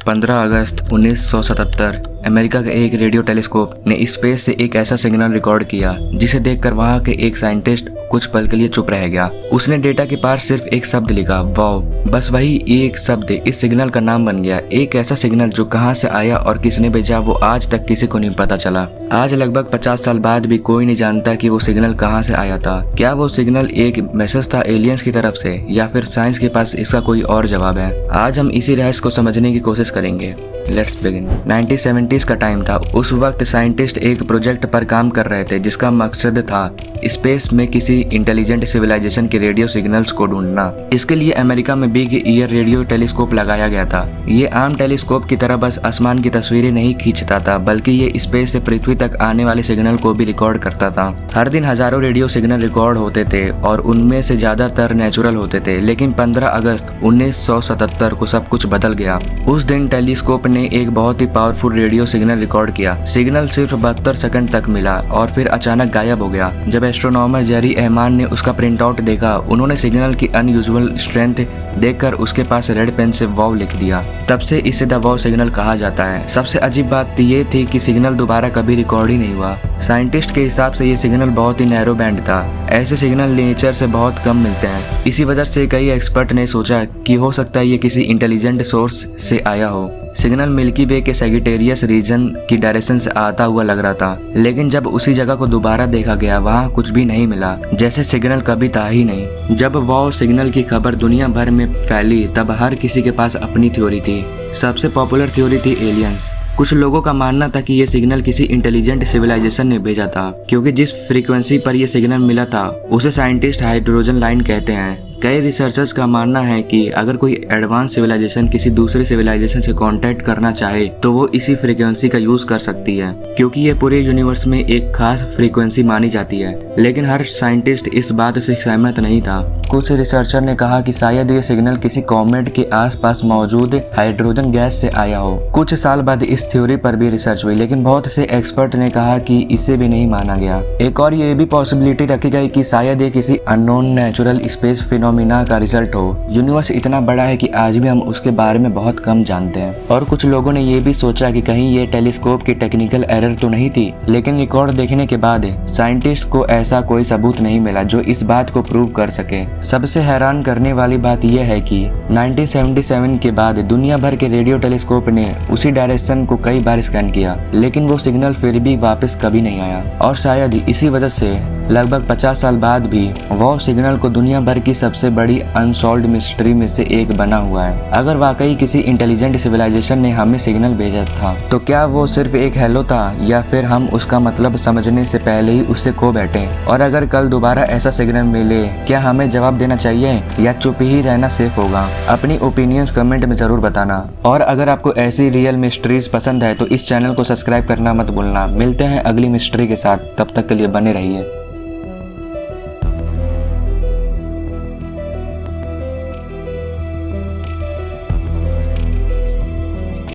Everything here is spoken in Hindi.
15 अगस्त 1977 अमेरिका का एक रेडियो टेलीस्कोप ने स्पेस से एक ऐसा सिग्नल रिकॉर्ड किया जिसे देखकर वहां के एक साइंटिस्ट कुछ पल के लिए चुप रह गया। उसने डेटा के पार सिर्फ एक शब्द लिखा, वाव। बस वही एक शब्द इस सिग्नल का नाम बन गया। एक ऐसा सिग्नल जो कहां से आया और किसने भेजा वो आज तक किसी को नहीं पता चला। आज लगभग 50 साल बाद भी कोई नहीं जानता कि वो सिग्नल कहां से आया था। क्या वो सिग्नल एक मैसेज था एलियंस की तरफ से, या फिर साइंस के पास इसका कोई और जवाब है? आज हम इसी रहस्य को समझने की कोशिश करेंगे। Let's begin. 1970s का टाइम था। उस वक्त साइंटिस्ट एक प्रोजेक्ट पर काम कर रहे थे जिसका मकसद था स्पेस में किसी इंटेलिजेंट सिविलाइजेशन के रेडियो सिग्नल्स को ढूंढना। इसके लिए अमेरिका में बिग ईयर रेडियो टेलीस्कोप लगाया गया था। ये आम टेलीस्कोप की तरह बस आसमान की तस्वीरें नहीं खींचता था, बल्कि ये स्पेस से पृथ्वी तक आने वाले सिग्नल को भी रिकॉर्ड करता था। हर दिन हजारों रेडियो सिग्नल रिकॉर्ड होते थे और उनमें से ज्यादातर नेचुरल होते थे। लेकिन 15 अगस्त 1977 को सब कुछ बदल गया। उस दिन टेलीस्कोप ने एक बहुत ही पावरफुल रेडियो सिग्नल रिकॉर्ड किया। सिग्नल सिर्फ 72 सेकंड तक मिला और फिर अचानक गायब हो गया। जब एस्ट्रोनॉमर जेरी एहमान ने उसका प्रिंट आउट देखा, उन्होंने सिग्नल की अनयूजुअल स्ट्रेंथ देखकर उसके पास रेड पेन से वाव लिख दिया। तब से इसे द वाव सिग्नल कहा जाता है। सबसे अजीब बात ये थी कि सिग्नल दोबारा कभी रिकॉर्ड ही नहीं हुआ। साइंटिस्ट के हिसाब से ये सिग्नल बहुत ही नैरो बैंड था। ऐसे सिग्नल नेचर से बहुत कम मिलते हैं। इसी वजह से कई एक्सपर्ट ने सोचा कि हो सकता है ये किसी इंटेलिजेंट सोर्स से आया हो। सिग्नल मिल्की वे के सैजिटेरियस रीजन की डायरेक्शन से आता हुआ लग रहा था, लेकिन जब उसी जगह को दोबारा देखा गया वहाँ कुछ भी नहीं मिला, जैसे सिग्नल कभी था ही नहीं। जब वाव सिग्नल की खबर दुनिया भर में फैली तब हर किसी के पास अपनी थ्योरी थी। सबसे पॉपुलर थ्योरी थी एलियंस। कुछ लोगों का मानना था कि ये सिग्नल किसी इंटेलिजेंट सिविलाइजेशन ने भेजा था, क्योंकि जिस फ्रीक्वेंसी पर यह सिग्नल मिला था उसे साइंटिस्ट हाइड्रोजन लाइन कहते हैं। कई रिसर्चर्स का मानना है कि अगर कोई एडवांस सिविलाइजेशन किसी दूसरे सिविलाइजेशन से कांटेक्ट करना चाहे तो वो इसी फ्रीक्वेंसी का यूज कर सकती है, क्योंकि ये पूरे यूनिवर्स में एक खास फ्रीक्वेंसी मानी जाती है। लेकिन हर साइंटिस्ट इस बात से सहमत नहीं था। कुछ रिसर्चर ने कहा कि शायद ये सिग्नल किसी कॉमेट के आसपास मौजूद हाइड्रोजन गैस से आया हो। कुछ साल बाद इस थ्योरी पर भी रिसर्च हुई, लेकिन बहुत से एक्सपर्ट ने कहा कि इसे भी नहीं माना गया। एक और ये भी पॉसिबिलिटी रखी गई कि शायद ये किसी अननोन नेचुरल स्पेस फिनोमिना का रिजल्ट हो। यूनिवर्स इतना बड़ा है कि आज भी हम उसके बारे में बहुत कम जानते हैं। और कुछ लोगों ने ये भी सोचा कि कहीं ये टेलीस्कोप की टेक्निकल एरर तो नहीं थी, लेकिन रिकॉर्ड देखने के बाद साइंटिस्ट को ऐसा कोई सबूत नहीं मिला जो इस बात को प्रूव कर सके। सबसे हैरान करने वाली बात यह है कि 1977 के बाद दुनिया भर के रेडियो टेलीस्कोप ने उसी डायरेक्शन को कई बार स्कैन किया, लेकिन वो सिग्नल फिर भी वापस कभी नहीं आया। और शायद इसी वजह से लगभग 50 साल बाद भी वो सिग्नल को दुनिया भर की सबसे बड़ी अनसॉल्व्ड मिस्ट्री में से एक बना हुआ है। अगर वाकई किसी इंटेलिजेंट सिविलाइजेशन ने हमें सिग्नल भेजा था तो क्या वो सिर्फ एक हेलो था, या फिर हम उसका मतलब समझने से पहले ही उससे खो बैठे? और अगर कल दोबारा ऐसा सिग्नल मिले, क्या हमें जवाब देना चाहिए या चुप ही रहना सेफ होगा? अपनी ओपिनियंस कमेंट में जरूर बताना। और अगर आपको ऐसी रियल मिस्ट्रीज पसंद है तो इस चैनल को सब्सक्राइब करना मत भूलना। मिलते हैं अगली मिस्ट्री के साथ, तब तक के लिए बने रहिए।